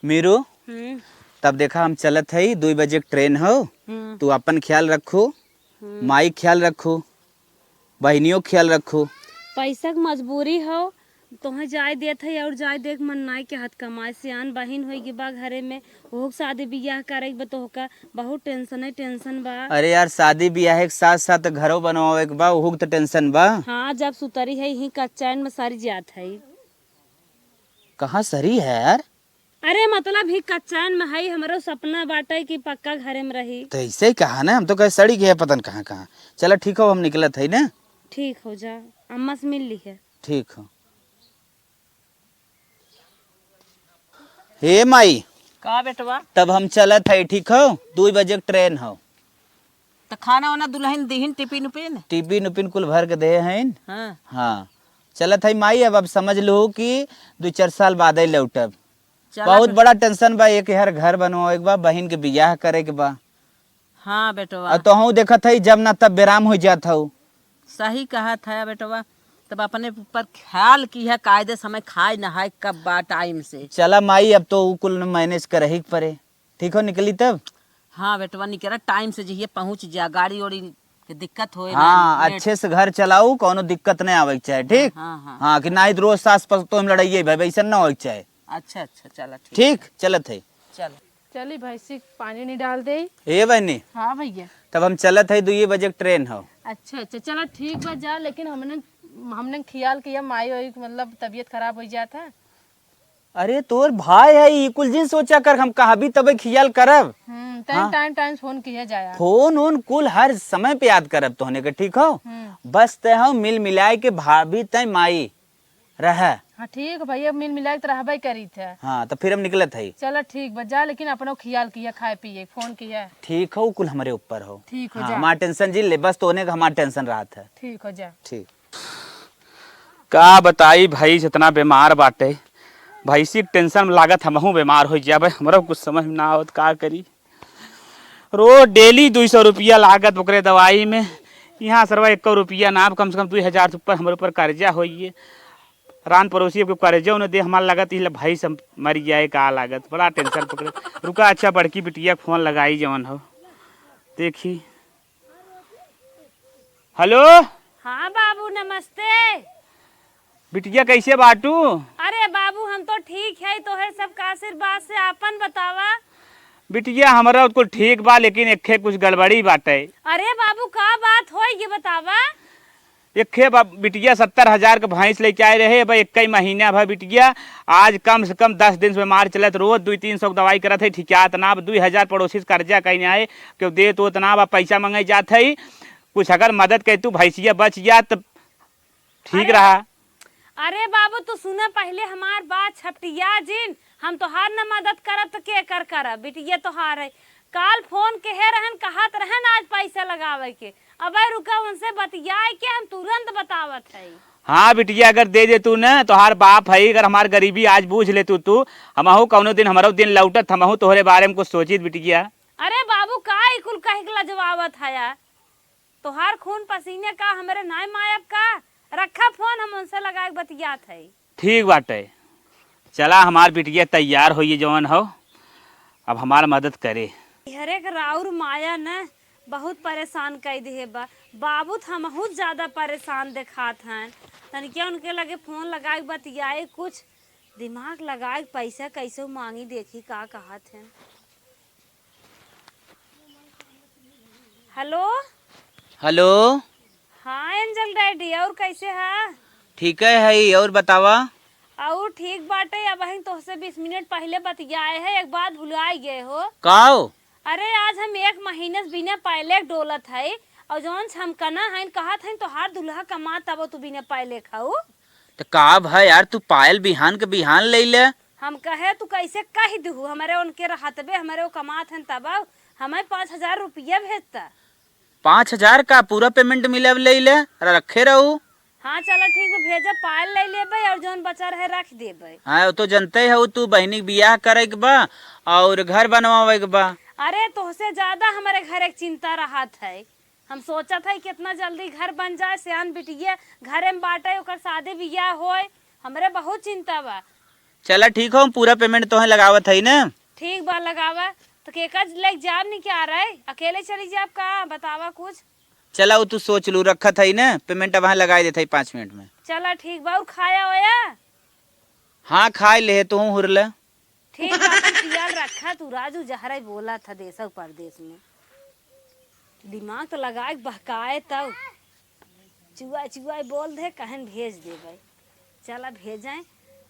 मीरू तब देखा हम चलत है 2 बजे के ट्रेन हो। तू अपन ख्याल रखो, माई ख्याल रखो, बहनियों ख्याल रखो। पैसा के मजबूरी हो तोहे जाय देत है और जाय देख मन नाई के हाथ कमाए सियान बहिन होई बा घरे में ओहो शादी बियाह करे के बा बहुत टेंशन बा। अरे यार शादी ब्याह के साथ साथ घरों बनवावे के बा, ओहू के तो टेंशन बा। हाँ जब सुतरी है ही कच्चैन में सरी जात है। कहाँ सरी है यार? अरे मतलब ही कच्चैन में है, हमारो सपना बाटे कि पक्का घरे में रही। तो ऐसे ही कहा ना, हम तो कहे सड़ी गए पता कहाँ कहाँ। चलो ठीक हो, हम निकलत है ना। ठीक हो जा, अम्मा से मिल ली है। ठीक हो। हे माई का बेटवा तब हम चलत है, ठीक हो? 2 बजे के ट्रेन हो। तो खाना वाना दुल्हन दीहिन टिफिन उपिन। टिफिन उपिन कुल भर के दे हैं। हाँ हाँ चलत है माई। अब समझ लो कि 2-4 साल बाद ही लौटब। चला बहुत बड़ा टेंशन बा, एक यार घर बनवाए के बा, बहन के बियाह करे के बा। हाँ बेटवा और तो देखत है जब ना तब बेराम हो जात हो। सही कहा था बेटवा। तब अपने ऊपर ख्याल की है, कायदे समय खाए नहाए कब बा टाइम से। चला माई अब तो उ कुल मैनेज कर ही पड़े। ठीक हो, निकली तब। हाँ बेटवा निकला टाइम से जइए पहुँच जा, गाड़ी ओड़ी के दिक्कत होए हाँ अच्छे से घर चलाऊ, कोनो दिक्कत नहीं आवे के चाहे। ठीक हाँ हाँ हाँ कि ना रोज सास पस तो हम लड़ाइए भाई, ऐसा ना हो के चाहे। अच्छा अच्छा चला ठीक ठीक चलत है। चलो चली भैंसी पानी नहीं डाल दे। ए बहनी हाँ भैया। तब हम चलत है 2 बजे के ट्रेन हो। अच्छा चलो ठीक बा जा, लेकिन हमने ख्याल किया माई वाई मतलब तबीयत खराब हो जाता है। अरे तोर भाई है ई कुल दिन सोचा कर, हम कहा भी तब ख्याल करब। टाइम फोन किया जाया। फोन उन कुल हर समय पे याद करब तोहने के। ठीक हो, बस ते हो मिल मिलाए के भाभी तय माई रह। हाँ ठीक है भैया, मिल मिला के रहबे करी थे। हाँ तो फिर हम निकलत है। चलो ठीक बजा, लेकिन अपनो ख्याल किया, खाए पिए फोन किया। ठीक हो, कुल हमारे ऊपर हो। ठीक हो हाँ, जा। हमारा टेंशन जी ले, बस तोने का हमारा टेंशन रहा था। ठीक हो जा। ठीक। का बताई भाई, जितना बीमार बाटे भैंसी टेंशन में लागत हमहू बीमार हो जाए। हमारा कुछ समझ में ना आवत का करी। रोज डेली 200 रुपया लागत ओकरे दवाई में। यहाँ सरवा 1 रुपया ना, कम से कम 2000 से ऊपर हमारे ऊपर कर्जा होइए। रान पड़ोसी को कर्जा उन्हें दे हमारा लागत ही भाई सब मर जाए का लागत, बड़ा टेंशन पकड़े। रुका अच्छा बड़की बिटिया फोन लगाई जवन हो देखी। हेलो हाँ बाबू नमस्ते। बिटिया कैसे बाटू? अरे बाबू हम तो ठीक है, तो है सब का आशीर्वाद से। आपन बतावा। बिटिया हमारा कुछ ठीक बा, लेकिन एक कुछ गड़बड़ी बाटे। अरे बाबू का बात हो ये बतावा। एक बिटिया 70,000 का भैंस लेके आए रहे। भाई 1 महीना भाई बिटिया आज कम से कम 10 दिन से बीमार चलत, रोज 200-300 दवाई करत है, ठिका तना 2000 पड़ोसी से कर्जा कहीं आए क्यों दे तो तना पैसा मंगाई जात है। कुछ अगर मदद कर तू भैंसिया बच जा तो ठीक रहा। अरे बाबू तू सुना पहले हमार बात छपटिया जिन, हम तोहार न मदद करब तो के कर करब। बिटिया तोहार है, काल फोन के है रहन कहत रहन आज पैसा लगावे के। अब रुका उनसे बतियाए के हम तुरंत बतावत है। हाँ बिटिया अगर दे दे तू न, तोहार बाप है, अगर हमार गरीबी आज बूझ ले तू हमहू कौनो दिन हमारो दिन लौटत, हमहू तोहरे बारे में कुछ सोचित बिटिया। अरे बाबू का कुल कह के लजवावत है यार, तोहार खून पसीने का हमारे नाय मायब का। रखा फोन, हम उनसे लगा के बतियात है। ठीक बाटे, चला हमार बिटिया तैयार होइए जवन हो, अब हमार मदद करे। हरे के राउर माया न बहुत परेशान कर दे बा। बाबू हम बहुत ज्यादा परेशान दिखात हैं। तनिके उनके लगे फोन लगाए बतियाए, कुछ दिमाग लगाए पैसा कैसे मांगी देखी का कहत है। Hello hello. हाँ एंजल डैडी, और कैसे है? ठीक है और बतावा। और ठीक बाटे। अब हम तोहसे 20 मिनट पहले बतियाए है, एक बात भुलाए गए हो। काओ? अरे आज हम 1 महीने से बिना पहले डोलत है, और जौन हम कना है कहत है तोहार दुल्हा कमा तब तू बिना पहले खाऊ। तो का भाई यार, तू पायल बिहान के बिहान ले ले। हम कहे तू कैसे कह दू, हमारे उनके रहतबे हमारे वो कमात हैं तब हमें 5000 रुपया भेजता। 5000 का पूरा पेमेंट मिले ले ले रखे रहू। हाँ चलो ठीक है, भेजा पायल ले लेबे और जौन बचा रहे रख देबे। हाँ तो जनते हो तू बहनी के बियाह करे के बा और घर बनवावे के बा। अरे तोहसे ज्यादा हमारे घर एक चिंता रहत है। हम सोचा था कितना जल्दी घर बन जाए, सियान बिटिया घरे में बाटे, ओकर शादी बियाह होए, हमरे बहुत चिंता बा। चला ठीक हो, हम पूरा पेमेंट तो लगावत है ना। ठीक बा लगावा तो केका लेके जाब नहीं क्या रहा है, अकेले चली जाब का बतावा कुछ। चला वो तू सोच लू, रखत है ना पेमेंट, वहाँ लगा देते है 5 मिनट में। चला ठीक बा। और खाया होया? हाँ खाए ले तू हुरला। ठीक बा अपन खियाल रखा। तू राजू जहरा बोला था देश और परदेश में, दिमाग तो लगा के बहकाए तब चुआ चुआ बोल दे कहन भेज दे भाई। चला भेजाएं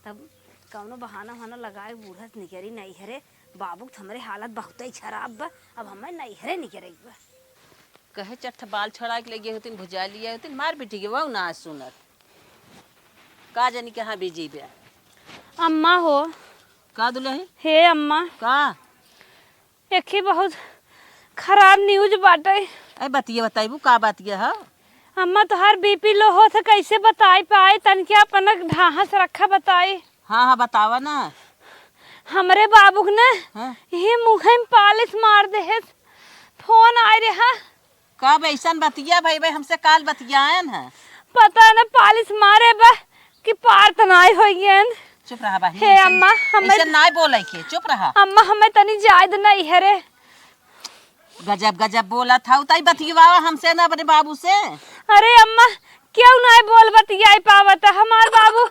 तब कौनो बहाना वहाना लगाए बूढ़ा निकरी नहीं हरे बाबू हमारे हालत बहुत ही खराब बा, अब हमें नहीं हरे निकरे बा। कहे चट्ठ बाल छड़ा के लगे होती भुजा लिया होती मार बेटी के वो ना सुनत का जानी कहाँ बिजी बे। अम्मा हो का दुल्हन हे अम्मा, का एक ही बहुत खराब न्यूज बाटे। अरे बतिया बताइबू का बतिया है। अम्मा तोहार बीपी लो हो तो कैसे बताई पाए, तनके अपन ढांस रखा बताई। हाँ हाँ बतावा ना। हमरे बाबू ने हाँ? ये मुँह में पालिश मार दे है, फोन आए रहा। कब ऐसन बतिया भाई भाई हमसे काल बतियान है। पता न पालिश मारे बा कि पार तनाई हो गयन। चुप रहा बहन। हे अम्मा हमें ऐसे ना बोले के चुप रहा। अम्मा हमें तनी जायद नहीं है रे। गजब गजब बोला था उताई बतिया हमसे ना अपने बाबू से। अरे अम्मा क्यों नहीं बोल बतियाई पावत, हमार बाबू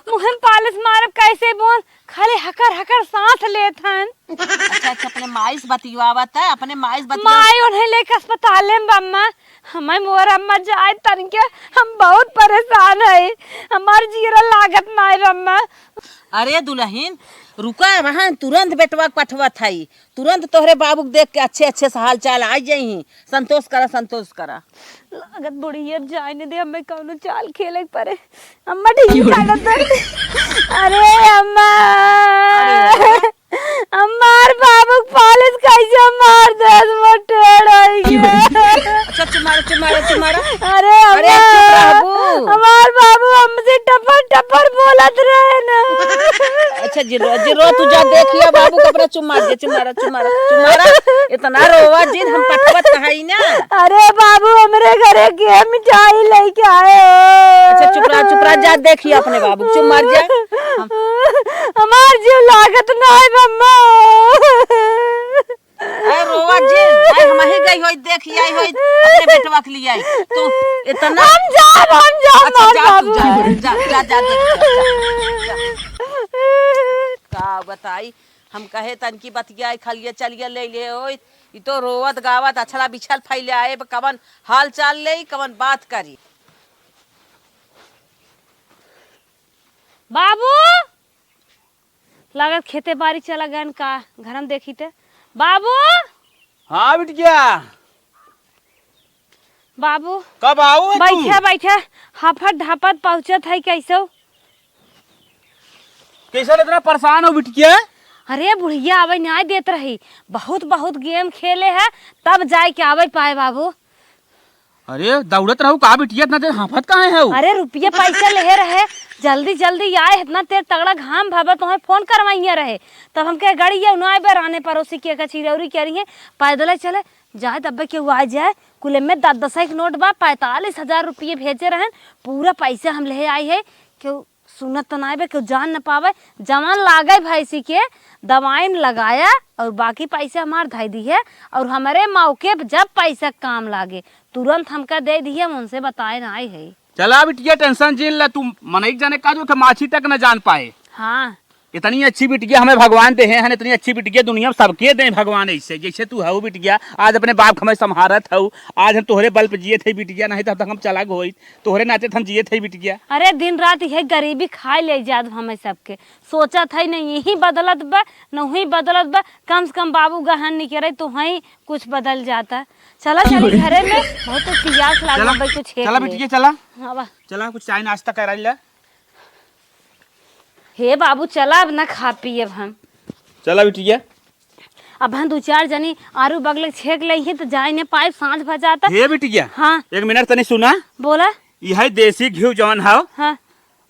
मुँह में पालिश मारब कैसे बोल, खाली हकर हकर सांस लेत हन। अच्छा अच्छा अपने माइस बतियावत है, अपने माइस बतिया। माई उन्हें लेकर अस्पताल में अम्मा, हमें मोर अम्मा जाए तनके हम बहुत परेशान है, हमार जीरा लागत नहीं अम्मा। अरे दुल्हन रुका वहाँ तुरंत बेटवा पठवत है, तुरंत तोहरे बाबू देख के अच्छे अच्छे से हाल चाल आ जाही। संतोष करा संतोष करा। लागत बुढ़िया जाने दे, हमें कौनो चाल खेले परे। अम्मा ठीक लागत है। अरे अम्मा हमार बाबू पालिश कैसे मार दे अच्छा तुम्हारा तुम्हारा तुम्हारा। अरे अरे चुप रहो। हमार बाबू हमसे टपर टपर बोलत रहे ना। अच्छा जिरो जिरो तू जा देखिए बाबू कपड़ा चुम्मा दे चुम्मारा चुम्मारा चुम्मारा इतना रोवा जिन हम पठवत कहाई ना। अरे बाबू हमरे घरे के मिठाई लेके आए हो। अच्छा चुप रहा जा देखिए अपने बाबू चुम्मा जा। हमार जीव लागत नहीं मम्मा। अरे रोवा जी आई हम ही गई होई देखिए आई होई अपने बेटवा के लिए आई तू इतना। हम जा अच्छा जा बाबू। तू जा जा जा देख का बताई हम कहे तन की बतिया खलिए चलिए ले ले होई ई तो रोवत गावत अछड़ा बिछल फैले आए कवन हाल चाल ले कवन बात करी। बाबू लागत खेते बाड़ी चला गन का घर हम देखी थे। बाबू हाँ बिटिया बाबू कब आओ तू? बैठा बैठा हफट ढापत पहुंचत है कैसे। कैसा इतना परेशान हो बिटिया? अरे बुढ़िया आवे नहीं देत रही, बहुत बहुत गेम खेले है तब जाए के आवे पाए बाबू। अरे दौड़त रहू का बिटिया, इतना देर हाफत कहाँ है? अरे रुपये पैसा ले रहे, जल्दी जल्दी आए, इतना तेज तगड़ा घाम भाभा तुम्हें फोन करवाइए रहे तब हम कहे गाड़ी ये उन्हें बराने पड़ोसी के चिरौरी कह रही है पैदल चले जाए तब के आ जाए। कुल में 10-10 के नोट बा, 45,000 रुपये भेजे रहन, पूरा पैसा हम ले आई है। क्यों सुनत तो ना क्यों जान न पावे, जवान लागे भैंसी के दवाई में लगाया और बाकी पैसा हमार धई दी है और हमारे मौके जब पैसा काम लागे तुरंत हमका दे दी है, उनसे बताए ना आई है। चला बिटिया टेंशन झेल ला, तू मनई जाने का जो माछी तक न जान पाए। हाँ इतनी अच्छी बिटिया हमें भगवान दे हैं, इतनी अच्छी बिटिया दुनिया में सबके दे भगवान ऐसे जैसे तू है बिटिया। आज अपने बाप हमें संभारत हो, आज हम तोहरे बल पे जिए थे बिटिया, नहीं तो अब तक हम चला गई तोहरे नाते हम जिए थे बिटिया। अरे दिन रात यही गरीबी खाए ले जात हमें सबके, सोचा था नहीं यही बदलत बा नहीं बदलत बा, कम से कम बाबू गहन निकले तो वही कुछ बदल जाता। चला चली घरे में बहुत प्यास लागल बा, कुछ चला बिटिया चला। हाँ बा। चला कुछ चाय नाश्ता करा ला। हे बाबू चला अब ना खा पिए हम। चला बिटिया अब हम 2-4 जनी आरू बगल छेक ले ही तो जाए ने पाइप सांझ भजाता। हे बिटिया हाँ एक मिनट तनी सुना, बोला। यह देसी घी जौन है हाँ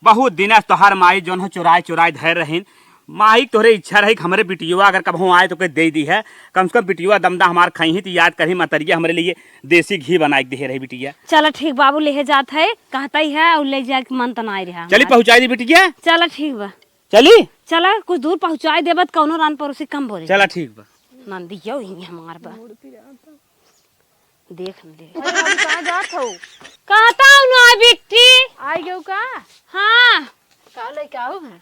बहुत दिन तोहार माई जौन है चुराए चुराए धर रही, माई तोहरे इच्छा रही हमारे बिटियुआ अगर कबहू आए तो कोई दे दी है, कम से कम बिटियुआ दमदा हमार खाई ही तो याद करी मतरिया हमारे लिए देसी घी बना के दे रही बिटिया। चलो ठीक बाबू ले जात है कहता ही है और ले जाए मन तो नहीं रहा। चली पहुँचाई दी बिटिया। चलो ठीक बा। चली चला कुछ दूर पहुँचाई देबत कौनो रान पड़ोसी कम बोले चला ठीक बा। नंदी यो ही हमार बा देख ले कहाँ जात हो? कहता हूँ ना बिट्टी आई गयो का? हाँ का लेके आओ है?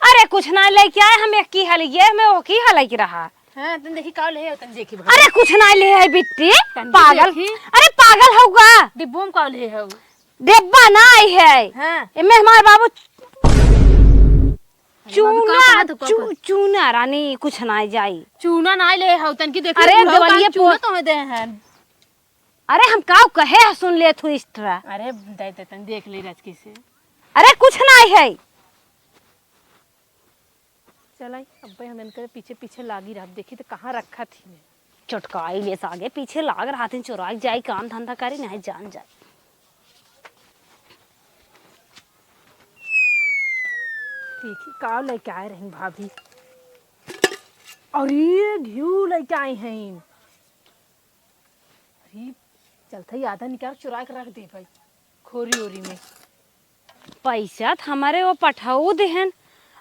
अरे कुछ ना लेके आए हम एक की हल ये मैं वो की हल की रहा हाँ तुम देखी का ले तन देखी अरे कुछ ना ले है बिट्टी तंगी पागल देखी? अरे पागल होगा डिब्बों में का ले हो? डिब्बा ना आई है हाँ इमे हमारे बाबू बाबू का कहा तो का? चूना रानी कुछ ना जाई चूना ना ले हो तन की देखी अरे बुढ़ऊ का देवलिया चूना पो- तो दे हैं। अरे हम का कहे सुन ले तू इस तरह अरे दे तन देख ले रचकी से अरे कुछ ना आई है चलाई अब भाई हम इनके पीछे पीछे लागी रहा देखी तो कहाँ रखा थी मैं। चटकाई ले आगे पीछे लाग रहा थी चुराई जाई काम धंधा करी नहीं जान जाए देखी का लेके आए रही भाभी और ये घी लेके आए हैं। अरे चलते ही आधा निकाल चुरा के रख दे भाई खोरी ओरी में। पैसा तो हमारे वो पठाऊ देहन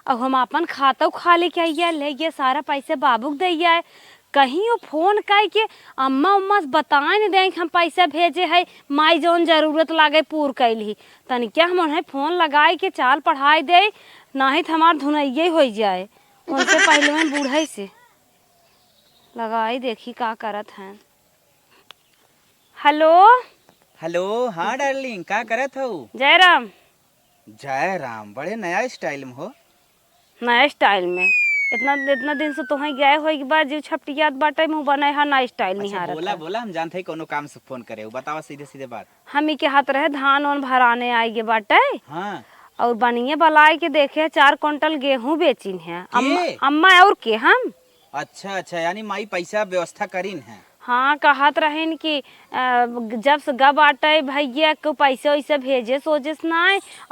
अब हम अपन खाता खाली के आइया ले गए सारा पैसे बाबू के दैया है कहीं वो फोन कर के अम्मा उम्मा से बताए नहीं दें कि हम पैसा भेजे है माई जौन जरूरत लागे पूर कैली तनी क्या हम उन्हें फोन लगाए के चाल पढ़ाई दे नहीं तो हमार धुनैये हो जाए उनसे पहले में बूढ़े से लगाई देखी का करत हैं। हेलो हेलो, हाँ डार्लिंग, का करत हो? जयराम जय राम, बड़े नया स्टाइल में हो। नया स्टाइल में इतना दिन से तुम्हें गए हो एक बार जीव छपटियात बाटे मुंह बनाए हा नया स्टाइल नहीं अच्छा, हारत बोला है। बोला, हम जानते हैं कोनो काम से फोन करे हो, बतावा सीधे सीधे बात। हम ही के हाथ रहे धान वान भराने आएगे बाटे हाँ, और बनिए बलाए के देखे 4 क्विंटल गेहूं बेचिन है के? अम्मा और के हम अच्छा अच्छा, यानी माई पैसा व्यवस्था करीन है। हाँ कहत रहेन कि जब से गब आटे भैया को पैसे वैसे भेजे सोचे ना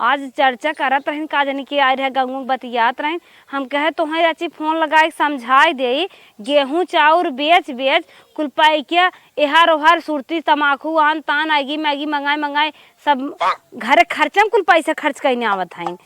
आज चर्चा करत रहन का जानी कि आए रहे गंगू बतियात रहन हम कहे तुम्हें अच्छी फोन लगा के समझाई दे गेहूं चाउर बेच बेच कुल पैकिया एहार ओहार सुरती तमाकू आन तान आएगी मैगी मंगाए सब घरे खर्चा में कुल पैसा खर्च करने आवत हैं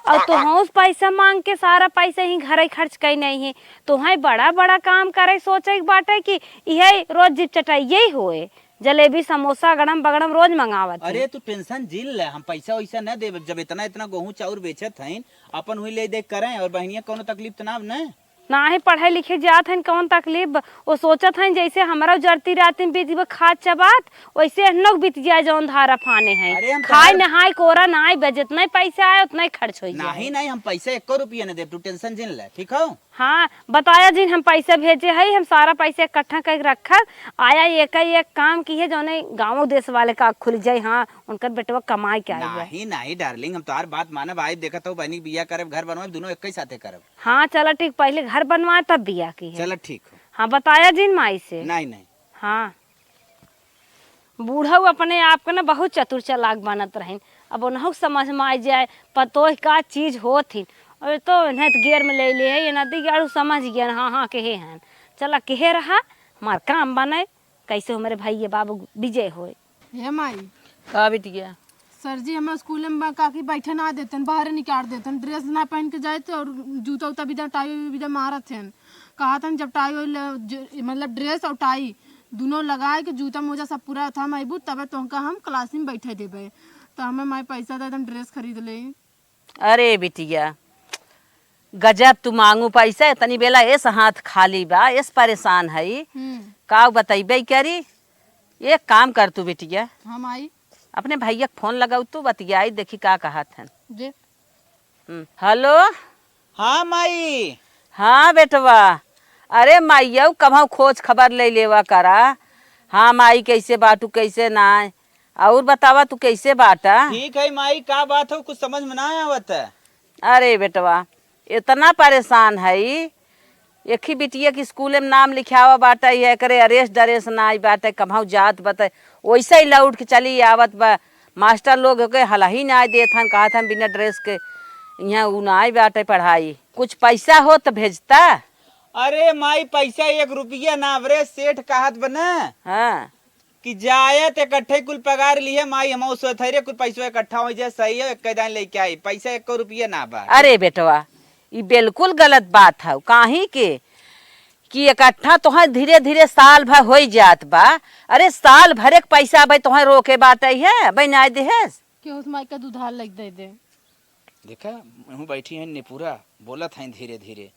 और तुह पैसा मांग के सारा पैसा ही घर खर्च कर नहीं है तुम्हें बड़ा बड़ा काम करे सोचे बाटे कि यही रोज जिप चटाइये ही होए जलेबी समोसा गड़म बगड़म रोज मंगावत हैं। अरे तू टेंशन झील ले, हम पैसा वैसा न दे, जब इतना इतना गेहूं चाउर बेचत हैं अपन हुई ले देख करें और बहनिया कोनो तकलीफ तो ना न। ना ही पढ़े लिखे जात हैं कौन तकलीफ वो सोचत हैं जैसे हमारा जरती रात में बीत खाद चबात वैसे लोग बीत जाए जौन धारा फाने अरे हैं हम खाए तुम्हारे- नहाए कोरा नहाए जितना पैसा आए उतना ही खर्च हो जाए। नहीं नहीं, हम पैसा 1 रुपया न दे, तू टेंशन झील ले, ठीक हो? हाँ बताया जिन हम पैसे भेजे है हम सारा पैसे इकट्ठा कर रखा आया एक काम की है जो गाँव देश वाले का खुल जाये हाँ उनका बेटवा कमाई के आए नहीं नहीं डार्लिंग, हम तोहार बात मानब, आई देखत हो बहनी बिया करब, घर बनवाए, दोनों एक ही साथे करब। हाँ चलो ठीक पहले घर बनवाए तब बिया की है। चलो ठीक हो। हाँ बताया जिन माई से। नहीं नहीं, हाँ बूढ़ा अपने आप के ना बहुत चतुर चालाक बनत रहिन अब उन्हों समझ में आ जाए पतो का चीज हो थी और तो नहीं तो गेर में ले ले है ये नदी गाड़ू समझ गया हाँ हाँ कहे हैं चला कहे रहा हमार काम बने कैसे हमारे भाई बाबू विजय होए। हे माई का बिटिया सर जी हमारे स्कूल में काकी बैठे ना देते बाहर निकाल देते ड्रेस ना पहन के जाए थे और जूता उता बिदा टाई बिदा मारत थे कहा था जब टाई मतलब ड्रेस और टाई दोनों लगाए के जूता मोजा सब पूरा था मैं अबू तब तो हम क्लास में बैठे देवे तो हमें माई पैसा दे ड्रेस खरीद ले। अरे बिटिया गजब तू मांगू पैसा तनी बेला ऐस हाथ खाली बा ऐस परेशान है का बतेबे करी। एक काम कर तू बिटिया हम आई अपने भैया के फोन लगाऊ तू बतियाई देखी का कहा था। जे हेलो, हाँ माई। हाँ बेटवा, अरे माइया कभा खोज खबर ले लेवा करा। हाँ माई कैसे बाटू कैसे ना और बतावा तू कैसे बाटा। ठीक है माई, का बात हो, कुछ समझ में ना आवत है। अरे बेटवा इतना परेशान है एक ही बिटिया की स्कूल में नाम लिखावा बाटा ये करे अरेस्ट डरेस ना आई बाटा कभाऊ जात बता वैसे ही लौट के चली आवत बा मास्टर लोग के हला ही ना देत हन कहा था बिना ड्रेस के यहाँ उ ना आई बाटे पढ़ाई कुछ पैसा हो तो भेजता। अरे माई पैसा 1 रुपया ना बरे, सेठ कहत बना हाँ कि जाए ते इकट्ठे कुल पगार लिए माई हम सोचरे कुल पैसा इकट्ठा हो जाए, सही है एक दान लेके आई, पैसा 1 रुपया ना बा। अरे बेटवा ये बिल्कुल गलत बात है काहे के कि इकट्ठा तोहर धीरे धीरे साल भर हो जात बा। अरे साल भरे के पैसा भाई तोहर रोके बात है भाई ना देहेस कि उस माई का दुधार लग दे दे। देखा हूँ बैठी है निपुरा बोलत है धीरे धीरे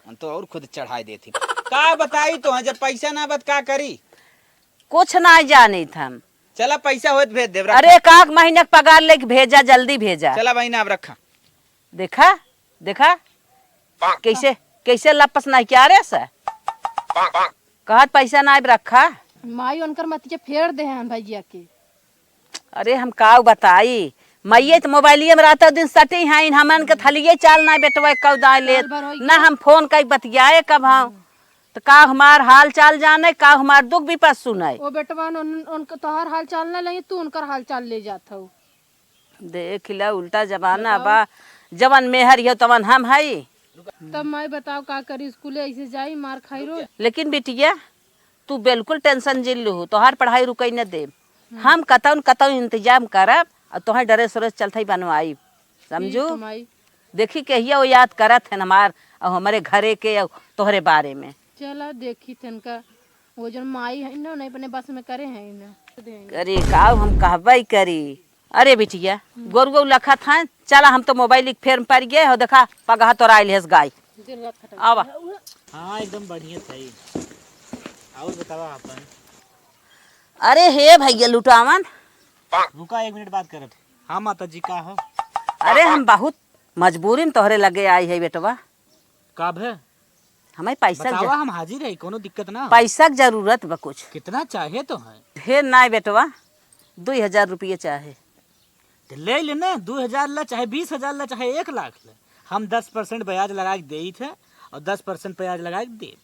हम तो और खुद चढ़ाई देती का बताई तो जब पैसा ना बत का करी कुछ ना जानी था। चला पैसा होत भेज देव अरे एक महीने का पगार लेके भेजा जल्दी भेजा। चला भाई ना अब रखा देखा देखा कैसे कैसे लपस नहीं क्या रे सर कहत पैसा ना रखा। माई उनकर मतिया फेर दे हैं भैया के। अरे हम का बताई मैये तो मोबाइलिए में रहता दिन सटी हैं हमन के थलिए चाल ना बेटवा कब दाए ले ना हम फोन कई बतियाए कब हम तो का हमार हाल चाल जाने का हमार दुख भी पास सुनाए। ओ बेटवा उनका तोहर हाल चाल ना ले तू उनकर हाल चाल ले जात हो। देख ला उल्टा जमाना बा जवन मेहर हो तवन हम हई। तब मैं बताओ का करी स्कूले ऐसे जाई मार खाई रो। लेकिन बिटिया तू बिल्कुल टेंशन जिल लू तोहार पढ़ाई रुकई न दे हम कतौन कतौन इंतजाम करब और तोहर ड्रेस व्रेस चलते बनवाई समझू। माई देखी कहिया वो याद करत है हमार और हमारे घरे के और तोहरे बारे में। चला देखी तनका वो जन माई है ना नहीं अपने बस में करे हैं ना। अरे का हम कहबई करी। अरे बिटिया गोरु गौ लखा था चला हम तो मोबाइल फेर पर गए हो देखा पगहा तो आइल है गाय आवा। हाँ एकदम बढ़िया सही और बतावा अपन। अरे हे भैया लुटावन रुका एक मिनट बात करत। हाँ माता जी का हो। अरे हम बहुत मजबूरी में तोहरे लगे आई है बेटवा कब है हमें पैसा बतावा हम हाजिर है कोनो दिक्कत ना हो। पैसा की जरूरत बा कुछ कितना चाहे तो है ढेर ना बेटवा 2000 रुपये चाहे तो ले लेना 2000 ला चाहे 20,000 ला चाहे 1 लाख ला हम 10% ब्याज लगा के दे थे और 10% ब्याज लगा के दे।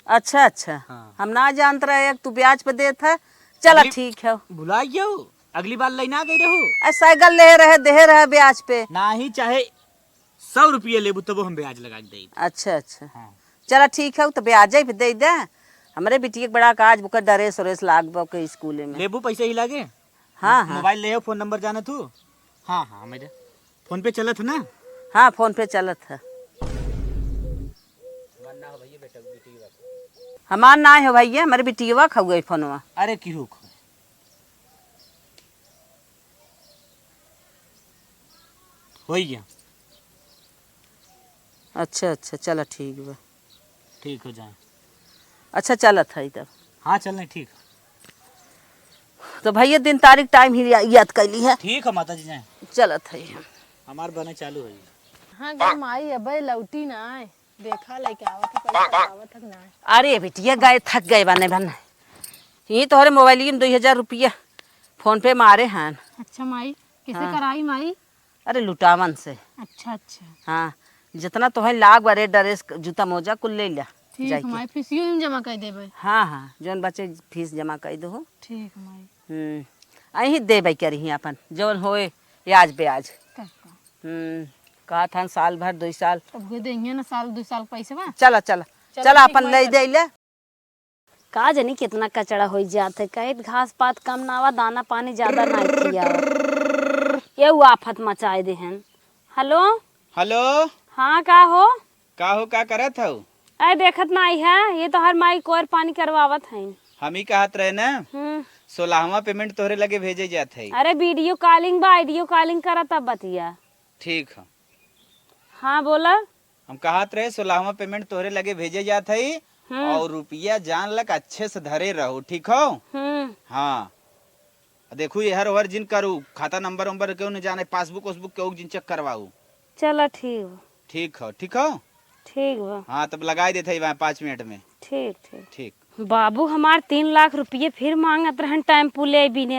अच्छा अच्छा हाँ। हम ना जानते रहे तू ब्याज पे दे था। चला अगली- ठीक है बुलाइयो अगली बार लेना गई रहो साइकिल ले रहे दे रहे ब्याज पे। ना ही चाहे 100 रुपये लेबू तब हम ब्याज लगा के दे। अच्छा अच्छा हाँ। चला ठीक है तो ब्याज पे दे दे। हमारे बिटिया के बड़ा काज बुकर ड्रेस व्रेस लाग बो के स्कूल में। लेबू पैसे ही लागे। हाँ हाँ मोबाइल ले फोन नंबर जाना तू। हाँ हाँ मेरे फोन पे चलत है ना। हाँ फोन पे चलत है। हमार ना है भैया हमारे बिटिया खा गई फोनवा। अरे क्यों हो गया। अच्छा अच्छा चला ठीक बा। ठीक हो जाए। अच्छा चलत है तब। हाँ चलने ठीक तो भैया दिन तारीख टाइम ही याद कैली है। ठीक है माता जी जाए चलत है हमार बने चालू है। हाँ गे माई अबे लौटी ना आए देखा लेके आवत है पैसा आवत है ना आए। अरे बिटिया गए थक गए बने बने ये तोहरे मोबाइल में 2000 रुपया फोन पे मारे हैं। अच्छा माई कैसे कराई माई। अरे लुटावन से। अच्छा अच्छा हाँ जितना तुम्हें लाग बारे ड्रेस जूता मोजा कुल ले लिया ठीक है माई फीसियो में जमा कर देबे। हाँ हाँ जौन बच्चे फीस जमा कर दो। ठीक है माई अही देबे करी अपन जौन होए याज ब्याज। कहा था साल भर 2 साल अब हो देंगे ना साल 2 साल पैसे बा। चला चला चला अपन ले दे ले। का जानी कितना कचड़ा हो जात है कहीं घास पात कम ना आवा दाना पानी ज्यादा ना किया ये वो आफत मचाए दे हैं। हेलो हेलो हाँ का हो का करत हो। अरे देखत ना आई है ये तो हर माई कोर पानी करवावत है। हम ही कहत रहे ना 16वां पेमेंट तोहरे लगे भेजे जात है। अरे वीडियो कॉलिंग बा आइडियो कॉलिंग करा तब बतिया। ठीक है हाँ बोला हम कहत रहे 16वां पेमेंट तोहरे लगे भेजे जात है और रुपया जान लग अच्छे से धरे रहो ठीक हो। हाँ देखू ये हर ओवर जिन करू खाता नंबर वंबर क्यों नहीं जाने पासबुक वासबुक क्यों जिन चेक करवाऊ। चलो ठीक हो ठीक हो ठीक बा हाँ तब लगाई देते 5 मिनट में। ठीक ठीक ठीक बाबू हमार 3 लाख रुपये फिर मांगत रहन टेम्पू ले बिने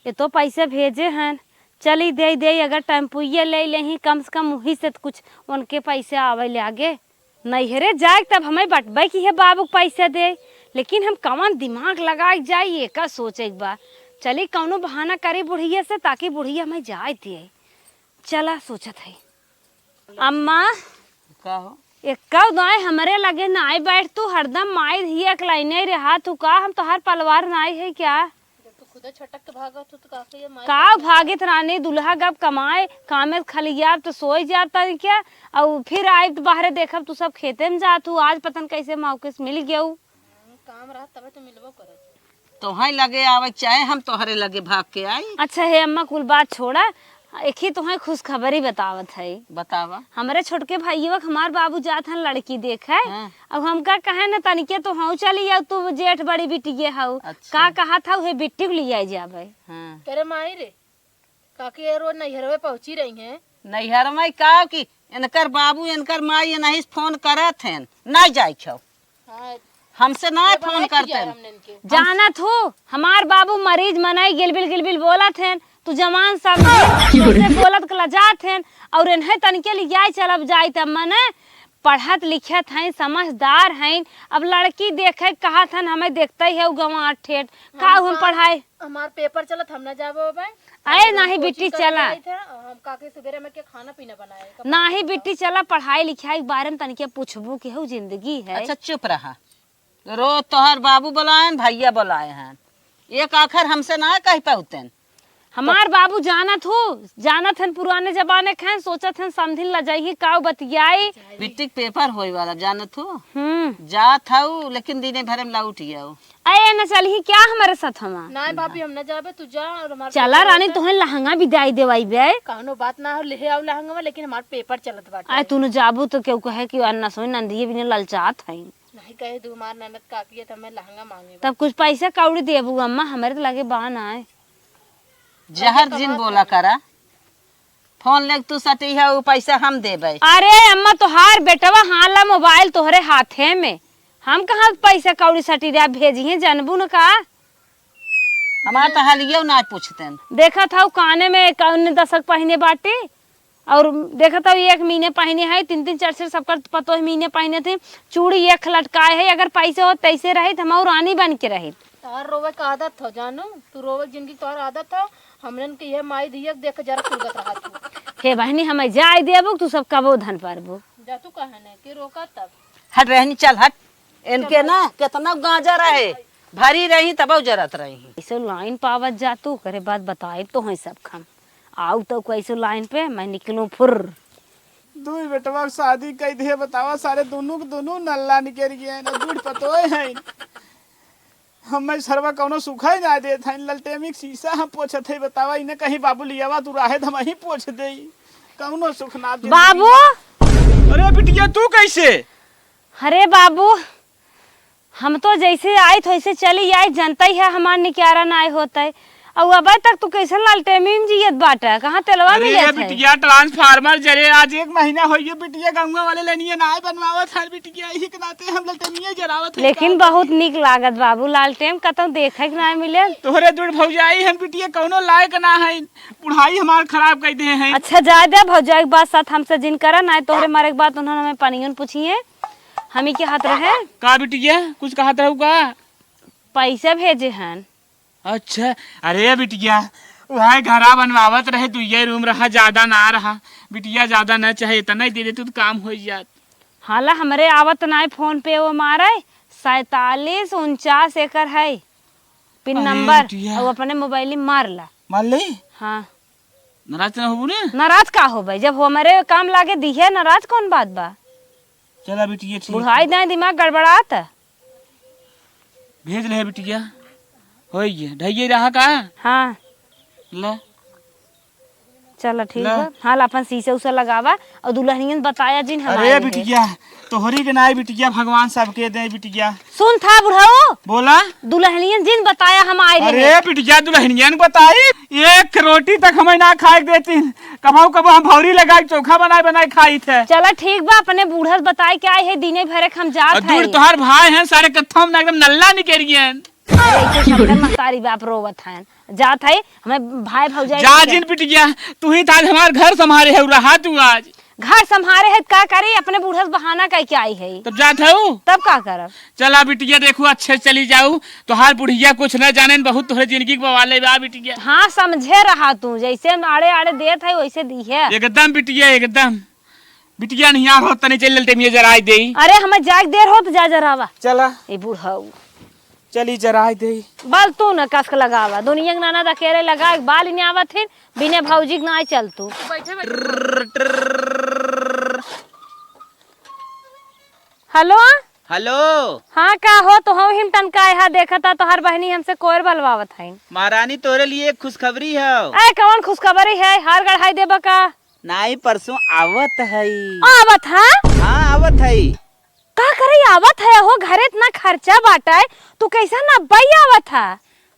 ये तो पैसे भेजे हैं चली दे अगर टेम्पू ये ले ही कम से कम वही से कुछ उनके पैसे आवे ले आगे नैहरे जाए तब हमें बटबे की है बाबू पैसे दे लेकिन हम कौन दिमाग लगा जाए ये का सोचे एक बार चली कौनो बहाना करी बुढ़िया से ताकि बुढ़िया हमें जाए दिए। चला सोचत है अम्मा का हो एक दाए हमारे लगे नाई बैठ तू हरदम माई ही अकलाई नहीं रहा तू का हम तो हर पलवार नाई है क्या। खुद छटक के भागा तो काफी का भागित रानी दुल्हा गप कमाए कामे खलिया तो सोई जाता क्या और फिर आए तो बाहर देखब तू सब खेते में जात हूँ आज पतन कैसे मौके से मिल गया काम रहा तब तो मिलबो करे तोहाई लगे आवे चाहे हम तोहरे लगे भाग के आई। अच्छा है अम्मा कुल बात छोड़ा एक ही तुम्हें खुशखबरी बतावत है। बतावा। हमारे छोटके भाइयों हमार बाबू जात हन लड़की देख है हाँ। अब हमका कहे न तनिके तो हाँ चली जाओ तू जेठ बड़ी बिटी ये हाउ अच्छा। का कहा था हे बिट्टी को ले जावे। हाँ। करे माई रे काकी रोज नैहरवे पहुंची रही हैं नैहर में का कि इनकर बाबू इनकर माई नहीं फोन करत हैं नहीं जाए छो हाँ हमसे ना फोन करते हमने इनके जानत हो हमार बाबू मरीज मनाई गिलबिल बोला थे तू जमान समझे बोलत कला जात हैं और इन्हें तनिके ले जाए चलब जाए तब मने पढ़त लिखत हैं समझदार हैं अब लड़की देखे कहा था हमें देखते ही है गंवा ठेठ का हम पढ़ाए हमार पेपर चलत हम ना जाबो भाई आए नाही बिट्टी चला हम काके सवेरे में के खाना पीना बनाए नाही बिट्टी चला पढ़ाई लिखाई के बारे में तनिके पूछबू के हो जिंदगी है। अच्छा चुप रहा रोज तोहर बाबू बुलाए भैया बुलाए हैं एक आखिर हमसे ना कह पाते हमार बाबू जानत हन पुराने जमाने के हैं सोचत हन समझिन ला जाइए काऊ बतियाई बिट्टी के पेपर होए वाला जानत हो जात हूँ लेकिन दिने भर में लौट गया अये न चलही क्या हमारे साथ हमा ना भाभी हम ना जाबे तू जा और हमार चला रानी तोहन लहंगा विदाई देवाई बे कानो बात ना हो ले आओ लहंगा में लेकिन हमार पेपर चलत बाटे आय तूने जाबू तो केहू कहे कि अन्ना सोई नंदिए बिने ललचात है नहीं कहे तू हमार ननद काकी है तो मैं लहंगा मांगे तब कुछ पैसा कौड़ी देबू अम्मा हमारे तो लगे बान आए जहर जिन बोला करा फोन ले तू सटी है वो पैसा हम देबे। अरे अम्मा तोहार बेटवा हाला मोबाइल तोहरे हाथे में हम कहाँ पैसा कौड़ी सटी रहा भेजी है जानबू न का हमार तो हालियो ना पूछते देखा था काने में 10 पहने बाटे और देखा था एक महीने पहने है 3 4 सबका पतो है महीने पहने थे चूड़ी एक लटकाए है अगर पैसे हो तैसे रही हम रानी बन के रही तोहर रोवे का आदत हो जानू तू रोवे जिंदगी तोहर आदत हो हमरन के ये माई दियक देख जरा कुलगत रहा तू हे बहनी हमें जाय देबू तू सब कबो धन पारबू जा तू कहने के रोका तब हट रहनी चल हट इनके ना कितना गांजा रहे भरी रही तब जरत रही ऐसे लाइन पावत जा तू करे बात बताए तो है सब खम आऊ तो कैसे लाइन पे मैं निकलूं फुर दू बेटवा के शादी कई दे बतावा सारे दोनों नल्ला निकल गए ना बूढ़ पतोए हैं हमें सरवा कौनो सुखा ही ना दे था ललटेमिक शीशा हम पोछत है बतावा इन्हें कहीं बाबू लियावा तू राहे हम ही पोछ दे कौनो सुख ना दे बाबू अरे बिटिया तू कैसे अरे बाबू हम तो जैसे आए वैसे चली आए जनता ही है हमार निकारा ना होता है और अब तक तू कैसे लालटेमी में जियत बाटा कहाँ तेलवा अरे मिले थे बिटिया ट्रांसफार्मर जरे आज 1 महीना हो गया बिटिया गाँव वाले लेनिए ना बनवावत है बिटिया यही के नाते हम ललटेमिया जरावत है लेकिन बहुत निक लागत बाबू लालटेम कतौ देखे के ना मिले तोहरे दूर भौजाई हम बिटिया कौनो लायक ना है पढ़ाई हमार खराब कर दे हैं अच्छा जा दे भौजाई के बात साथ हमसे जिन करा ना तोहरे मारे के बाद उन्होंने हमें पनियन पूछिए हम ही के हाथ रहे का बिटिया कुछ कहा था का पैसे भेजे हैं अच्छा अरे बिटिया वहाँ घरा बनवावत रहे तू ये रूम रहा ज्यादा ना रहा बिटिया ज्यादा न चाहे इतना ही दे दे तो काम हो जात हाला हमारे आवत ना फोन पे वो मारे 4749 एकर है पिन अरे नंबर बिटिया। और अपने मोबाइल में मार ला मान ली हाँ नाराज ना हो ने नाराज का हो भाई जब वो हमारे काम लागे दी है नाराज कौन बात बा चला बिटिया ठीक बुढ़ाई दाए दिमाग गड़बड़ात भेज ले बिटिया हो गया ढाइये रहा का हाँ ले चलो ठीक ला। है हाल अपन शीशे उसे लगावा और दुल्हनियन बताया जिन अरे हमारे बिटिया तोहरी के नाई बिटिया भगवान सबके दे बिटिया सुन था बुढ़ाओ बोला दुल्हनियन जिन बताया हम आए रहे अरे बिटिया दुल्हनिया ने बताई एक रोटी तक हमें ना खाए देती कभाऊ कभाऊ हम भौरी लगाई चोखा बनाए खाई थे चलो ठीक बा अपने बूढ़स बताए क्या है दिने भरे हम जात और है दूर तोहार भाई हैं सारे कत्थों में एकदम नल्ला निकल गए तारी बाप रोवत है जात है हमें भाई भौजाई जा जिन बिटिया तू ही आज हमार घर संभाले है रहा तू आज घर संभारे है का करे अपने बूढ़स बहाना कह के आई है तब जात है तब का करब चला बिटिया देखो अच्छे चली जाऊ तोहार बुढ़िया कुछ न जाने बहुत तोहरे जिंदगी के बवाले बा बिटिया हाँ समझे रहा तू जैसे आड़े आड़े देत है वैसे दी है एकदम बिटिया एकदम बिटिया नहीं हो तनी चल ललटे मिया जराई दे अरे हमें जाग देर हो तो जा जरावा चला ए बूढ़ा चली जराय दे। बल तू न कसक लगावा दुनिया के नाना अकेले लगा बाल ही नहीं आवत है बिना भौजी के ना चल तू। हेलो हेलो हाँ का हो तो हम हिम तनका यहाँ देखा था तो हर बहनी हमसे कोयर बलवावत है। महारानी तोरे लिए एक खुशखबरी है। अरे कौन खुशखबरी है हार गढ़ाई देबा का? नाई परसों आवत है। आवत है? हाँ आवत है। का करे आवत है हो घरे इतना खर्चा बाटा है तू कैसा ना बई आवत है?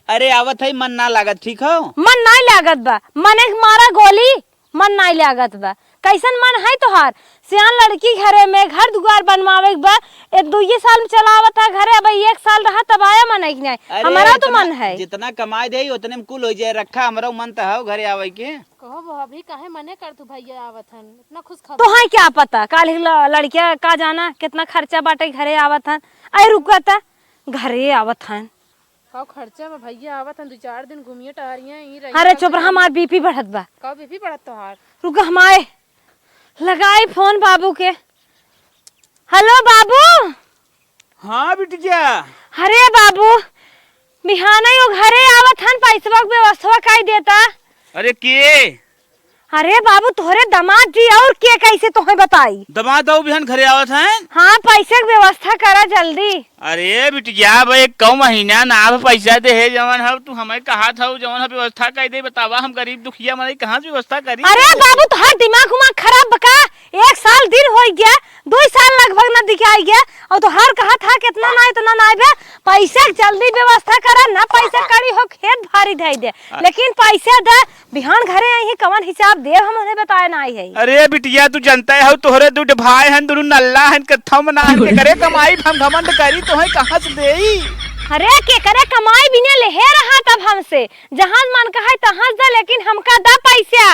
अरे आवत है मन ना लागत ठीक हो। मन नहीं लागत बा मने मारा गोली मन नहीं लागत बा कैसन मन है तोहार सियान लड़की घरे में घर दुआर बनवावे बा एक 2 साल में चलावत है घरे अब 1 साल रहा तब आया मन है कि नहीं हमारा तो मन है जितना कमाई दे उतने में कुल हो जाए रखा हमारा मन तो है घरे आवे के। कहो भाभी काहे मने कर तू भैया आवत हन इतना खुश खबर। तो है क्या पता काल लड़किया का जाना कितना खर्चा बाटे घरे आवत हन आई रुकता घरे आवत हन कहो खर्चा में भैया आवत हन 2-4 दिन घूमिए टहरिए ही रही। अरे चुप रहा हमार बीपी बढ़त बा। कहो बीपी बढ़त तोहार। रुक हमारे लगाई फोन बाबू के। हेलो बाबू। हाँ बिटिया। अरे बाबू बिहाना यो घरे आवत हन पैसवा के व्यवस्था काई देता। अरे के? अरे बाबू तोहरे दामाद जी और के कैसे तुम्हें बताई? दामाद आओ बिहान घरे आवत हैं। हाँ पैसे की व्यवस्था करा जल्दी। अरे बिटिया भाई कौ महीना ना पैसा दे है जवन है तू हमें कहा था जवन व्यवस्था कर दे बतावा हम गरीब दुखिया मारे कहाँ से व्यवस्था करी। अरे बाबू तोहार दिमाग उमाग खराब बका 1 साल दिन हो गया 2 साल लगभग न दिखाई गया और तोहार कहा था कितना ना इतना ना बे पैसा जल्दी व्यवस्था करा ना पैसा करी हो खेत भारी दे दे लेकिन पैसा दे बिहान घरे आई है कवन हिसाब दे हम उन्हें बताया ना आई है। अरे बिटिया तू जानता है तोहरे 2 भाई हैं दोनों नल्ला हैं कथम ना के करे कमाई हम घमंड करी तो है कहाँ से देई। अरे के करे कमाई बिना ले रहा तब हमसे जहां मन कहा तहां दे लेकिन हमका दा पैसा।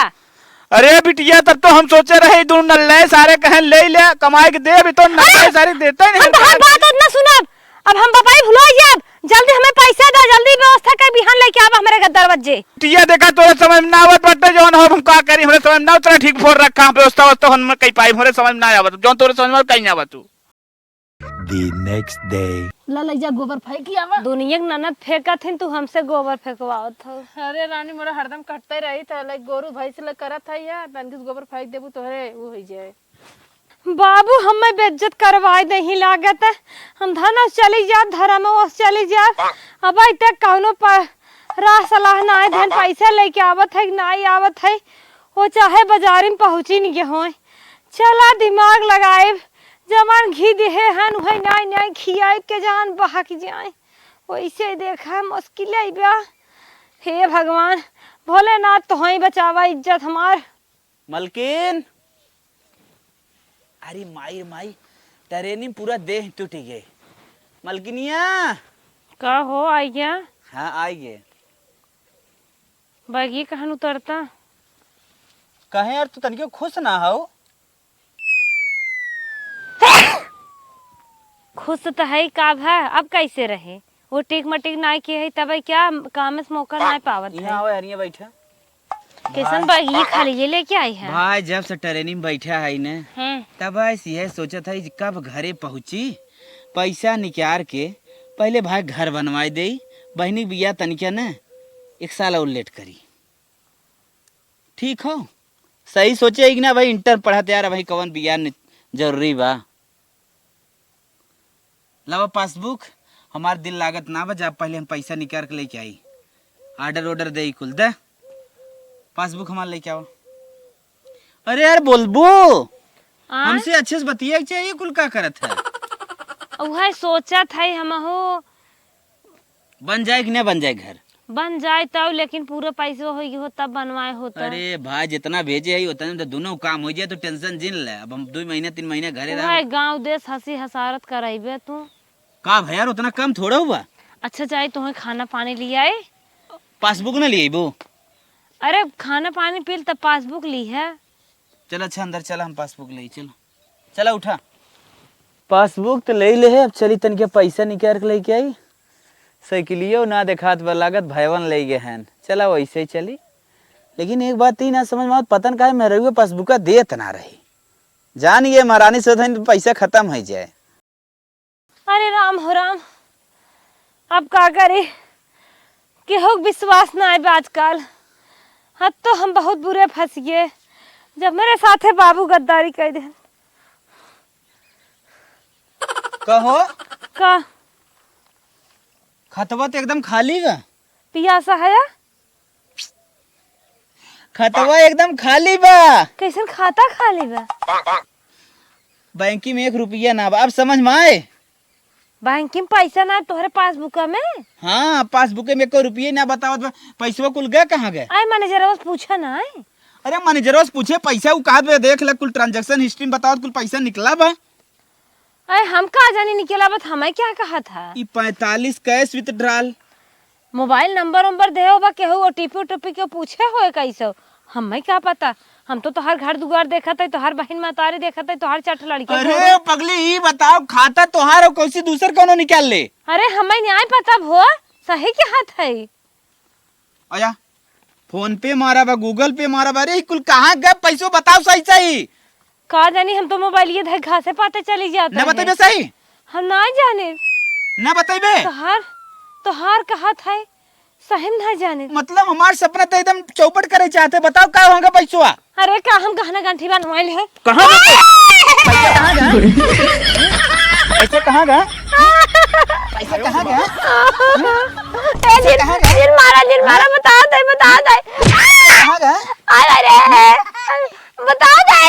अरे बिटिया तब तो हम सोचे रहे दोनों नल्ले सारे कहें ले ले कमाई के दे तो नल्ले सारे देते नहीं। हम बात ना सुनब अब हम बपाई भुला जाब जल्दी हमें पैसा दे जल्दी व्यवस्था कर बिहान लेके आवा हमारे घर दरवाजे। बिटिया देखा तोरे समझ में ना आवत बटे जौन हम का करी हमरे समझ में ना उतना ठीक फोर रखा व्यवस्था तो हम कई पाई हमरे समझ में ना आवत जौन तोरे समझ में कहीं ना आवत तू। The next day. ला जा गोबर फेंकी आवा। दुनिया के ननद फेंकत हन तू हमसे गोबर फेंकवावत हो। अरे रानी मोरा हरदम कटते रही त लाइक गोरू भैंस ल करत है या तनकिस गोबर फेंक देबू तोहरे वो हो जाए। बाबू हमें बेइज्जत करवाए नहीं लागत है हम धन चली जा धर्म चली जा अब तक कौनो राह सलाह ना है धन पैसा लेके आवत है ना आवत है वो चाहे बाजार में पहुंची नहीं हो चला दिमाग लगाए जमान घी देहे हन वही नाई नाई खियाए के जान बहा की जाए वैसे देखा मुश्किल है बा। हे भगवान भोलेनाथ तो ही बचावा इज्जत हमार। मलकिन अरे माई माई ट्रेनिंग पूरा देह टूट गए। मलकिनिया का हो आई गया हाँ आई गए। बागी कहन उतरता कहे यार तू तनिको खुश ना हो। खुश तो है का भा अब कैसे रहे वो टिक मटिक ना किए है तब क्या काम से मौका ना पावत है। यहाँ आओ यार यहाँ बैठा। किसन बागी खाली ये लेके आई है। भाई जब से ट्रेनिंग बैठा है ना हैं तब ऐसी है सोचा था कि कब घरे पहुंची पैसा निकाल के पहले भाई घर बनवाई दे बहनी बिया तनिका ना 1 साल और लेट करी ठीक हो सही सोचे कि ना भाई इंटर पढ़ाते यार भाई कवन बिया जरूरी बा। लावा पासबुक हमार दिल लागत ना बजा पहले हम पैसा निकाल के लेके आई ऑर्डर दे कुल दे पासबुक हमारे लेके आओ। अरे यार बोलबो हमसे अच्छे से बतिया चाहिए कुल का करत है। वह सोचा था हम हो बन जाए कि ना बन जाए घर बन जाए तब लेकिन पूरा पैसा हो तब बनवाए होता। अरे भाई जितना भेजे है उतना तो दोनों काम हो जाए तो टेंशन जिन ले। अब हम 2 महीने 3 महीने घरे रह गाँव देश हंसी हसारत कराइबे तू का भैया उतना कम थोड़ा हुआ। अच्छा चाहे तुम्हें खाना पानी लिया है पासबुक ना लिए वो। अरे खाना पानी पी तब पासबुक ली है। चल अच्छा अंदर चला हम पासबुक ले चलो चला उठा पासबुक तो ले ले है। अब चली तन के पैसा निकाल के लेके आई साइकिलियो ना देखात बा लागत भयवन ले गए हैं चला वैसे ही चली। लेकिन एक बात ही ना समझ में पतन का मेरे पासबुक देत ना रही जान ये महारानी से पैसा खत्म हो जाए। अरे राम हो राम अब का करे, केहू के विश्वास ना आए आजकल। अब तो हम बहुत बुरे फंस गए जब मेरे साथे बाबू गद्दारी कर दे। कहो का खतवा तो एकदम खाली बा। पियासा है? खतवा एकदम खाली बा। कैसन खाता खाली बा? बैंकी में 1 रुपया ना बा। अब समझ में आए? बैंक में पैसा ना तोहरे पासबुक में? हाँ, पासबुक में 1 रुपये ना बतावत बा। पैसा कुल गए कहाँ गए? आए मैनेजर पूछा ना आए। अरे मैनेजर से पूछे पैसा वो कहा बे, देख ले कुल ट्रांजैक्शन हिस्ट्री में बताओ कुल पैसा निकला बा। अरे हम का जानी निकला बत, हमें क्या कहा था? 45 कैश विथड्रॉल। मोबाइल नंबर दे हो बा, केहू ओटीपी के पूछे होए कैसे? हमें क्या पता, हम तो तोहर घर दुआर देखत है, तोहर बहन मातारी देखत है, तोहर चट लड़की। अरे पगली ये बताओ खाता तोहार और कौसी दूसर कोनो निकाल ले? अरे हमें नहीं पता भो, सही क्या हाथ है? आया फोन पे मारा बा, गूगल पे मारा बा। अरे कुल कहाँ गए पैसों बताओ सही सही। का जानी, हम तो मोबाइल ये धर घासे पाते चली जाते न बताइबे सही? हम ना जाने। न बताइबे? तोहार कहा था सही ना जाने। मतलब हमार सपना तो एकदम चौपट करे चाहते। बताओ क्या होगा पैसवा? अरे का हम गहना गंठी बनवाइल है? कहाँ पैसा कहाँ गया? पैसा कहाँ गया? पैसा कहाँ गया? जिन मारा बता दे कहाँ गया? अरे बता दे।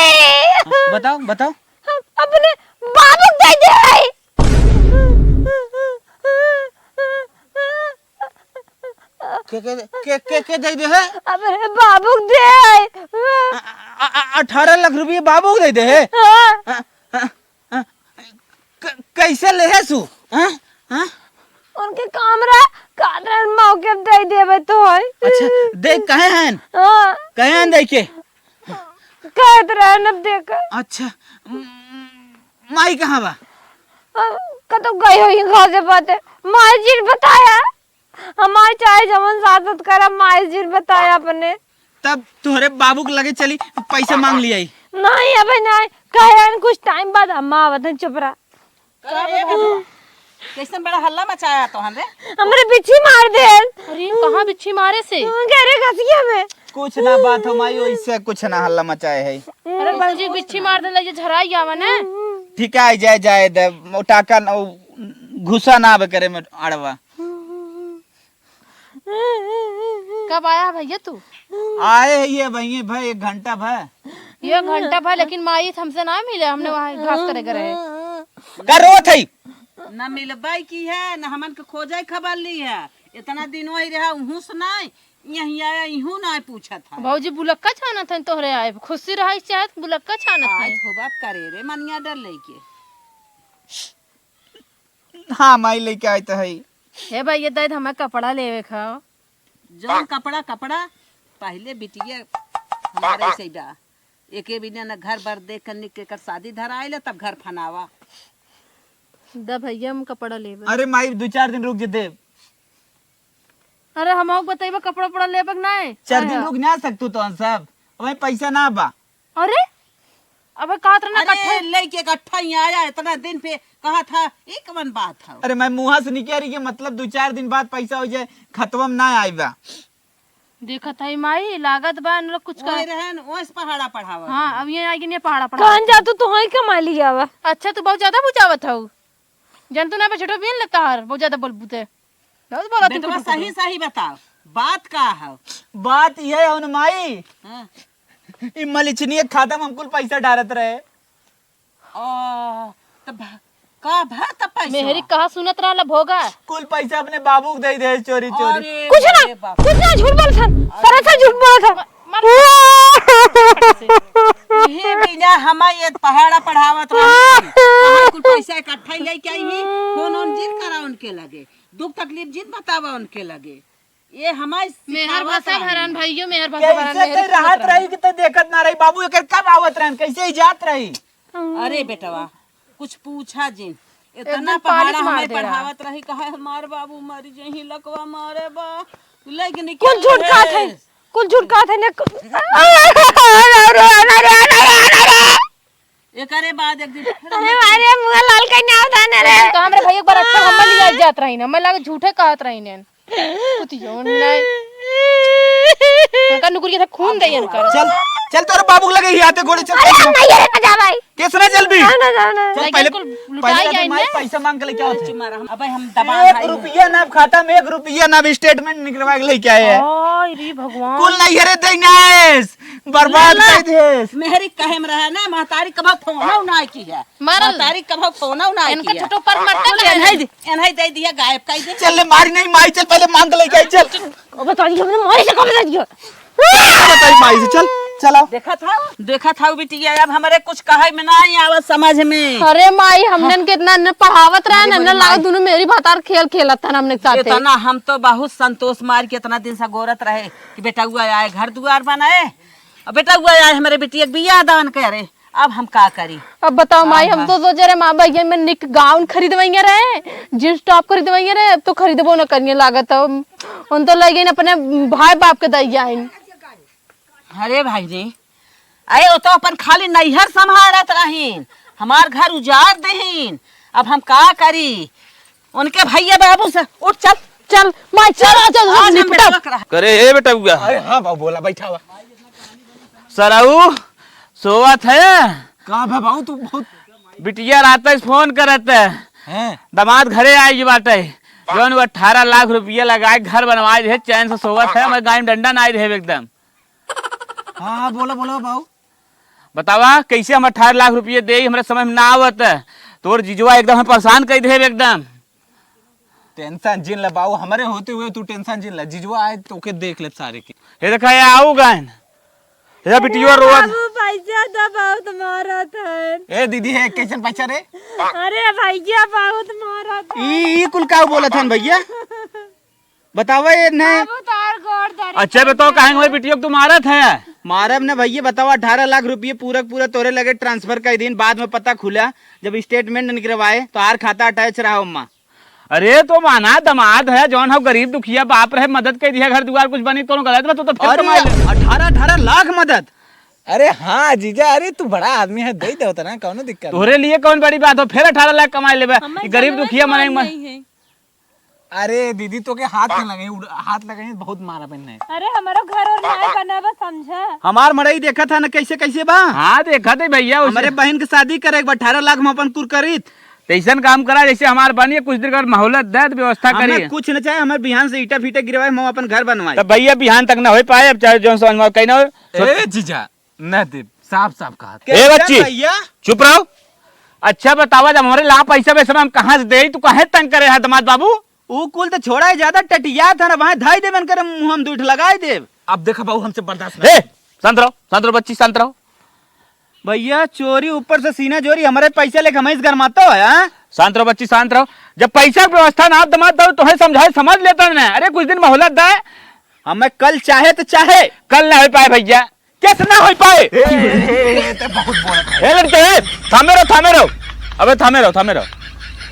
बताओ अपने बाबू दे दे। के दे दे है? अपने बाबू दे। 18 लाख रुपये बाबू दे दे है? कैसे ले है सु? उनके कामरा मौके दे देवे तो है। अच्छा देख कहे हैं? कहे हैं देखे? कहत रहे न देख। अच्छा माई कहाँ बा? कतो गई हुई घर से बात है। माई जी बताया हमारे चाहे जमन साथत करा, माई जी बताया अपने। तब तुहरे बाबू के लगे चली पैसा मांग लिया? नहीं अबे नहीं, कहे कुछ टाइम बाद अम्मा आवत है। चुप रहा। कैसन बड़ा हल्ला मचाया तो हमरे? हमरे बिच्छी मार दे। अरे कहाँ बिच्छी मारे से? गहरे घसिया में। कुछ ना बात हो माई, वैसे कुछ ना हल्ला मचाए है। अरे बाबूजी बिच्छी मार दे लगे झराई आवा ना। ठीक है जाए दे टाका घुसा ना आवे करे में अड़वा। कब आया भैया तू? आए है ये भैया भाई 1 घंटा भर। ये घंटा भर, लेकिन माई हमसे ना मिले, हमने वहाँ घास करे रहे। कर रो थई न मिलबाई की है न हमन के खोजे खबर ली है। इतना दिन वही रहा उहू सुनाई, यहीं आया इहू ना पूछा था। भाजी बुलक्का छाना था तोहरे आए, खुशी रहा चाहे बुलक्का छाना था। हो बाप करे रे मनिया डर लेके। हाँ माई लेके आए तो है। हे भैया दाद हमें कपड़ा लेवे खाओ। जौन कपड़ा पहले बिटिया हमारे से बा, एके बिना न घर बर देख कर निक कर शादी धर आइले तब घर फनावा। दा भैया हम कपड़ा लेवे। अरे माई 2-4 दिन रुक जे दे। अरे हम बताइबा कपड़ा पड़ा लेबक ना है। 4 दिन रुक ना सकतू तो सब वही पैसा ना बा। अरे अब कात ना अरे लेके इकट्ठा ही आया इतना दिन पे कहा था एक मन बात था। अरे मैं मुँह से निकल रही है, मतलब 2-4 दिन बाद पैसा हो जाए खतवम ना आई बा। देखा था माई लागत बा न कुछ ओए रहन ओस पहाड़ा पढ़ावा। हाँ अब ये आगे नहीं पहाड़ा पड़ा। कहां जा तू ही कमा लिया वा। अच्छा तू बहुत ज्यादा बुझावत हो। जन तू ना पे छोटो बिन लगता हर बहुत ज्यादा बोलबूते। बहुत बोला तू। बेटवा सही बताओ बात का है? बात ये है न माई, हां ई मलिचनी खाता में हमकुल पैसा डालत रहे। तब का भा तब पैसा मेहरी कहा सुनत रहला भोगा। कुल पैसा अपने बाबू को दे दे चोरी। कुछ ना झूठ बोल था, सरासर झूठ बोला था। ये बिना हमारे ये पहाड़ा पढ़ावत रही कहां कुल पैसा इकट्ठा ही लेके आई ही। फोन जिन करा उनके लगे, दुख तकलीफ जिन बतावा उनके लगे। ये हमारे मेहर भाषा भरन भाइयों, मेहर भाषा भरन। कैसे राहत रही कि ते देखत ना रही बाबू एकर कब आवत रहन, कैसे ही जात रही। अरे बेटवा कुछ पूछा जिन इतना एकदम पहाड़ा पालिश मार हमें दे रहा। पढ़ावत रही कहा हमार बाबू मर जही लकवा मारे बा लेकिन कुल झूठ का थे, कुल झूठ का थे ने। एकरे बाद एक दिन अरे मारे मुंह लाल कहीं ना होता रे। तो हमरे भैया बार अच्छा हम लिया जात रही ना, मैं लगे झूठे कहत रही ने कुछ यो नहीं उनका नुकुर के खून दे कर। चल चल तोरे बाबू लगे ही आते घोड़े चल नहीं रे ना जा भाई। कैसे चल भी ना जाना। चल पहले लुटाई पहले जाए माई पैसा मांग के लेके आओ थे। मारा अबे हम दबा एक रुपया ना खाता में, 1 रुपया ना स्टेटमेंट निकलवा के लेके आए हैं। ओए रे भगवान कुल नहीं हरे देंगे बर्बाद कर दे। मेहरी कहे में रहा ना महतारी कब फोना ना की है, मारल। महतारी कब फोना ना इनका की है। छोटो पर मरते बोले एनहाई दे दिया गायब कर दे। चल ले मारी नहीं माई, चल पहले मांग के लेके आई चल। ओ बता दी हमने मोरे से कब बता दियो। बताई माई से चल चलो। देखा था बिटिया अब हमारे कुछ कहे में नहीं आवत समझ में। अरे माई हमने कितना न पढ़ावत रहा न लाग दोनों मेरी भातार खेल खेलत था हमने साथ इतना हम तो बहुत संतोष मार के इतना दिन से गोरत रहे कि बेटा हुआ आए घर दुआर बनाए, अब बेटा हुआ आए हमारे बेटी एक बियाह दान करे। अब हम का करी। अब बताओ माई हम तो सोच रहे माँ भैया में निक गाउन खरीदवाइए रहे, जींस टॉप खरीदवाइए रहे, अब तो खरीदबो न करिए लागत उन तो लगे अपने भाई बाप के दैया। अरे भाई जी अरे वो तो अपन खाली नैहर संभालत रहीन, हमार घर उजाड़ देहीन। अब हम का करी। उनके भैया बाबू से उठ चल चल माई चल चल आज हम बेटा बकरा। करे ए बेटा हुआ अरे हाँ बाबू बोला बैठा हुआ। सराऊ सोवत है कहाँ है बाबू तू बहुत बिटिया रात से फोन करत है हैं? दामाद घरे आई जी बाटे जौन वो 18 लाख रुपया लगाए घर बनवाए रहे, चैन से सोवत है, हमारे गाय में डंडा नहीं रहे एकदम। हाँ हाँ बोला बोला बाबू। बतावा कैसे हम 18 लाख रुपये दे, हमारे समझ में ना आवत है। तोर जीजुआ एकदम हम परेशान कर दे एकदम। टेंशन जिन ला बाबू, हमारे होते हुए तू टेंशन जिन ला। जीजुआ आए तो के देख ले सारे के। ये देखा ये आऊ गायन ये बिटिया रोज पैसा तो बहुत मारा था। ए दीदी है कैसन पैसा रे? अरे भैया बहुत मारा था। ई कुल का बोला था भैया बतावा ये नहीं। तार गोड़ धरे। अच्छा बताओ कहेंगे हमारी बिटिया को तुम्हारा था मारब ने भैया बतावा 18 लाख रुपये पूरा तोरे लगे ट्रांसफर कर दिन। बाद में पता खुला जब स्टेटमेंट निकलवाए तो हर खाता अटैच रहा अम्मा। अरे तो माना दमाद है जौन हम गरीब दुखिया बाप रहे, मदद कर दिया घर दुआर कुछ बनी तो गलत बा, तो फिर कमाई ले। 18 लाख मदद। अरे हाँ जीजा, अरे तू बड़ा आदमी है, दे देता ना कौनो दिक्कत। तोरे लिए कौन बड़ी बात हो, फिर 18 लाख कमाई ले गरीब दुखिया मने। अरे दीदी तो के हाथ में लगे, हाथ लगे बहुत मारा पहनने। अरे हमारा घर और नहीं बना बा समझा। हमार मड़ई देखा था ना कैसे कैसे बा। हाँ देखा थे भैया, हमारे बहन की शादी करे 18 लाख में अपन कुर करीत ऐसा काम करा जैसे हमारे बनिए कुछ देर मोहलत दे व्यवस्था करिए। हमें कुछ न चाहे, हमारे बिहान से ईटा फीटा गिरवाए, हम अपन घर बनवाए। तब भैया बिहान तक ना हो पाए, अब चाहे जो समझ में कहीं ना हो। ए जीजा न दे, साफ साफ कहा। ए बच्ची चुप रहो। अच्छा बतावा जब हमारे ला पैसा वैसा हम कहाँ से दे, तू कहे तंग करे है दमाद बाबू। वो कुल तो छोड़ा है, ज्यादा टटिया था ना, वहाँ धाई दे बनकर मुंह हम दूठ लगाए दे। अब देखा बाबू हमसे बर्दाश्त ए शांत रहो बच्ची शांत रहो। भैया चोरी ऊपर से सीना चोरी, हमारे पैसे लेके हमें इस घर माता हो। शांत रहो बच्ची शांत रहो। जब पैसा की व्यवस्था ना दमाद दो तो समझाए समझ लेता ना। अरे कुछ दिन मोहलत दे, हमें कल चाहे तो चाहे, कल ना हो पाए भैया। कैसे ना हो पाए? थामे रहो अबे थामे रहो।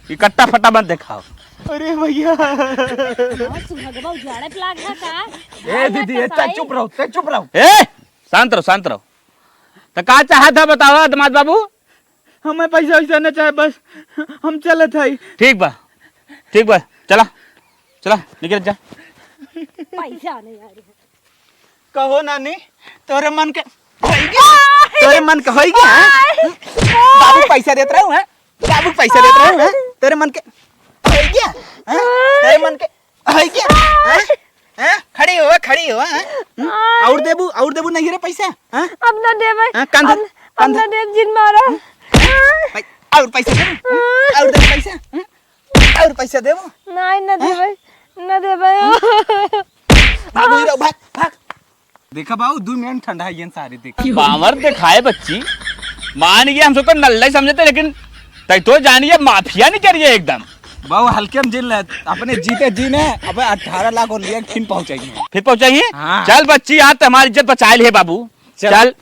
ये कट्टा फट्टा बंद दिखाओ। अरे भैया उजाड़े पे लाग का। ए दीदी चुप रहो। ए शांत रहो। तो का चाहा था बतावा दमाद बाबू। हमें पैसा वैसा न चाहे, बस हम चलत है। ठीक बा चला निकल जा। पैसा नहीं आ रही। कहो नानी तोरे मन के तोरे मन के होई गया। बाबू पैसा देत रहू है, बाबू पैसा देत रहू है, तेरे मन के होई गया। तेरे मन के होई गया। खड़ी हो और देबू नहीं रे पैसा। अब ना दे भाई। कंधा ना देव जिन मारा। और पैसा देबू, और दे पैसा, और पैसा देबू। नहीं ना दे भाई, ना दे भाई। भाग। देखा बाबू 2 मिनट ठंडा है ये सारे देख। पावर दिखाए बच्ची, मान गया हमसे तो नल्ला ही समझते, लेकिन तय तो जानिए माफिया नहीं करिए एकदम। बाबू हल्के में जिन अपने जीते जीने। अब 18 लाख और लिया फिर पहुंचाएंगे। फिर पहुंचाइए। हाँ। चल बच्ची आज हमारी इज्जत बचा ली है बाबू। चल